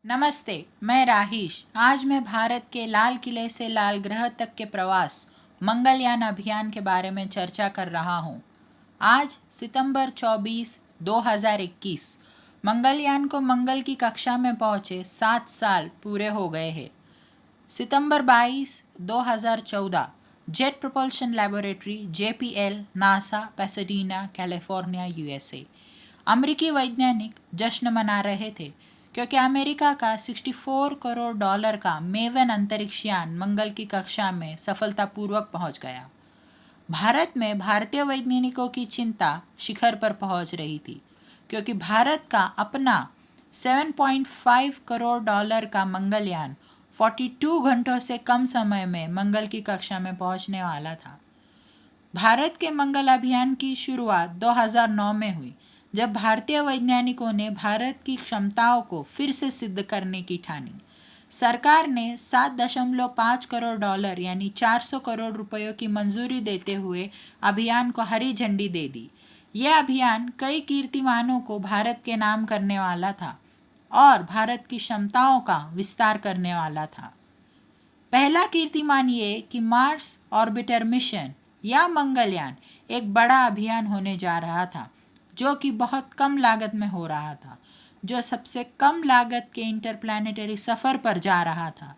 नमस्ते, मैं राहिश। आज मैं भारत के लाल किले से लाल ग्रह तक के प्रवास मंगलयान अभियान के बारे में चर्चा कर रहा हूँ। आज सितंबर 24, 2021 मंगलयान को मंगल की कक्षा में पहुँचे 7 साल पूरे हो गए हैं। सितंबर 22, 2014 jet propulsion laboratory JPL, NASA, Pasadena, California, USA। अमेरिकी वैज्ञानिक जश्न मना रहे थे क्योंकि अमेरिका का 64 करोड़ डॉलर का मेवन अंतरिक्ष यान मंगल की कक्षा में सफलतापूर्वक पहुंच गया। भारत में भारतीय वैज्ञानिकों की चिंता शिखर पर पहुंच रही थी क्योंकि भारत का अपना 7.5 करोड़ डॉलर का मंगलयान 42 घंटों से कम समय में मंगल की कक्षा में पहुंचने वाला था। भारत के मंगल अभियान की शुरुआत 2009 में हुई, जब भारतीय वैज्ञानिकों ने भारत की क्षमताओं को फिर से सिद्ध करने की ठानी। सरकार ने 7.5 करोड़ डॉलर यानी 400 करोड़ रुपयों की मंजूरी देते हुए अभियान को हरी झंडी दे दी। यह अभियान कई कीर्तिमानों को भारत के नाम करने वाला था और भारत की क्षमताओं का विस्तार करने वाला था। पहला कीर्तिमान ये कि मार्स ऑर्बिटर मिशन या मंगलयान एक बड़ा अभियान होने जा रहा था, जो कि बहुत कम लागत में हो रहा था, जो सबसे कम लागत के इंटरप्लैनेटरी सफ़र पर जा रहा था।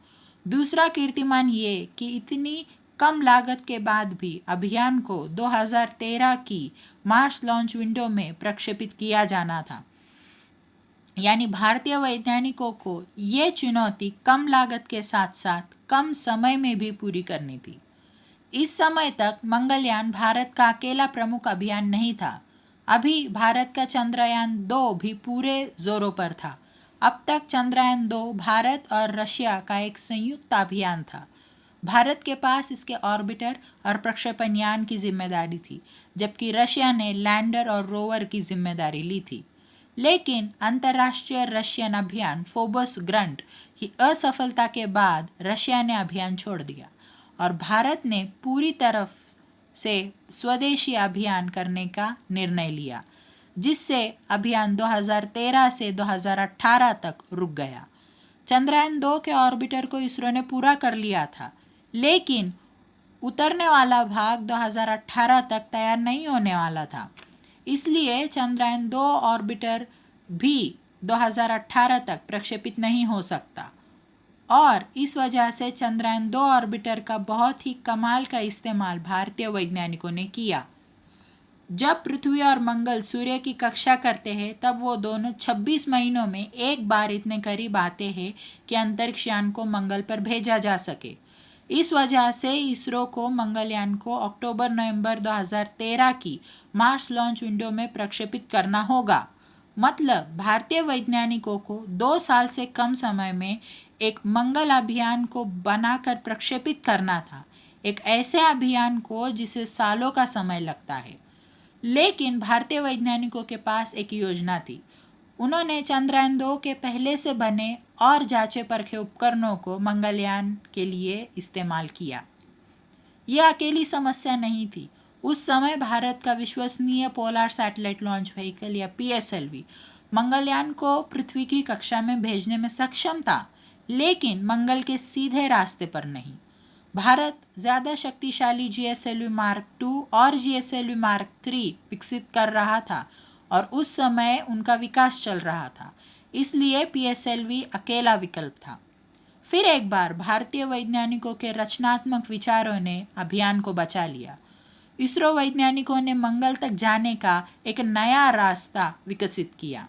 दूसरा कीर्तिमान ये कि इतनी कम लागत के बाद भी अभियान को 2013 की मार्स लॉन्च विंडो में प्रक्षेपित किया जाना था। यानी भारतीय वैज्ञानिकों को ये चुनौती कम लागत के साथ साथ कम समय में भी पूरी करनी थी। इस समय तक मंगलयान भारत का अकेला प्रमुख अभियान नहीं था। अभी भारत का चंद्रयान-2 भी पूरे जोरों पर था। अब तक चंद्रयान-2 भारत और रशिया का एक संयुक्त अभियान था। भारत के पास इसके ऑर्बिटर और प्रक्षेपण यान की जिम्मेदारी थी, जबकि रशिया ने लैंडर और रोवर की जिम्मेदारी ली थी। लेकिन अंतर्राष्ट्रीय रशियन अभियान फोबोस ग्रंट की असफलता के बाद रशिया ने अभियान छोड़ दिया और भारत ने पूरी तरफ से स्वदेशी अभियान करने का निर्णय लिया, जिससे अभियान 2013 से 2018 तक रुक गया। चंद्रयान-2 के ऑर्बिटर को इसरो ने पूरा कर लिया था, लेकिन उतरने वाला भाग 2018 तक तैयार नहीं होने वाला था। इसलिए चंद्रयान-2 ऑर्बिटर भी 2018 तक प्रक्षेपित नहीं हो सकता और इस वजह से चंद्रयान-2 ऑर्बिटर का बहुत ही कमाल का इस्तेमाल भारतीय वैज्ञानिकों ने किया। जब पृथ्वी और मंगल सूर्य की कक्षा करते हैं, तब वो दोनों 26 महीनों में एक बार इतने करीब आते हैं कि अंतरिक्ष यान को मंगल पर भेजा जा सके। इस वजह से इसरो को मंगलयान को अक्टूबर-नवंबर 2013 की मार्स लॉन्च विंडो में प्रक्षेपित करना होगा। मतलब भारतीय वैज्ञानिकों को 2 साल से कम समय में एक मंगल अभियान को बनाकर प्रक्षेपित करना था, एक ऐसे अभियान को जिसे सालों का समय लगता है। लेकिन भारतीय वैज्ञानिकों के पास एक योजना थी। उन्होंने चंद्रयान-2 के पहले से बने और जांचे परखे उपकरणों को मंगलयान के लिए इस्तेमाल किया। यह अकेली समस्या नहीं थी। उस समय भारत का विश्वसनीय पोलर सैटेलाइट लॉन्च व्हीकल या PSLV मंगलयान को पृथ्वी की कक्षा में भेजने में सक्षम था, लेकिन मंगल के सीधे रास्ते पर नहीं। भारत ज़्यादा शक्तिशाली GSLV मार्क 2 और GSLV मार्क 3 विकसित कर रहा था और उस समय उनका विकास चल रहा था, इसलिए PSLV अकेला विकल्प था। फिर एक बार भारतीय वैज्ञानिकों के रचनात्मक विचारों ने अभियान को बचा लिया। इसरो वैज्ञानिकों ने मंगल तक जाने का एक नया रास्ता विकसित किया।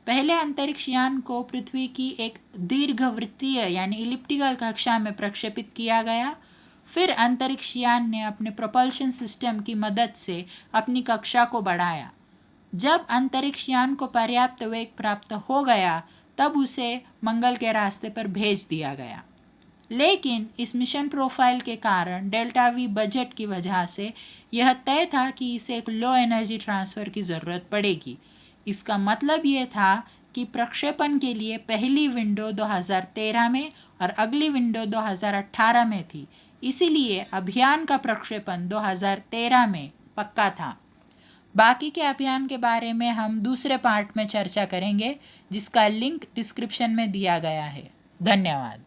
पहले अंतरिक्ष यान को पृथ्वी की एक दीर्घवृत्तीय यानी इलिप्टिकल कक्षा में प्रक्षेपित किया गया। फिर अंतरिक्ष यान ने अपने प्रोपल्शन सिस्टम की मदद से अपनी कक्षा को बढ़ाया। जब अंतरिक्ष यान को पर्याप्त वेग प्राप्त हो गया, तब उसे मंगल के रास्ते पर भेज दिया गया। लेकिन इस मिशन प्रोफाइल के कारण डेल्टा-V बजट की वजह से यह तय था कि इसे एक लो एनर्जी ट्रांसफ़र की ज़रूरत पड़ेगी। इसका मतलब ये था कि प्रक्षेपण के लिए पहली विंडो 2013 में और अगली विंडो 2018 में थी। इसीलिए अभियान का प्रक्षेपण 2013 में पक्का था। बाकी के अभियान के बारे में हम दूसरे पार्ट में चर्चा करेंगे, जिसका लिंक डिस्क्रिप्शन में दिया गया है। धन्यवाद।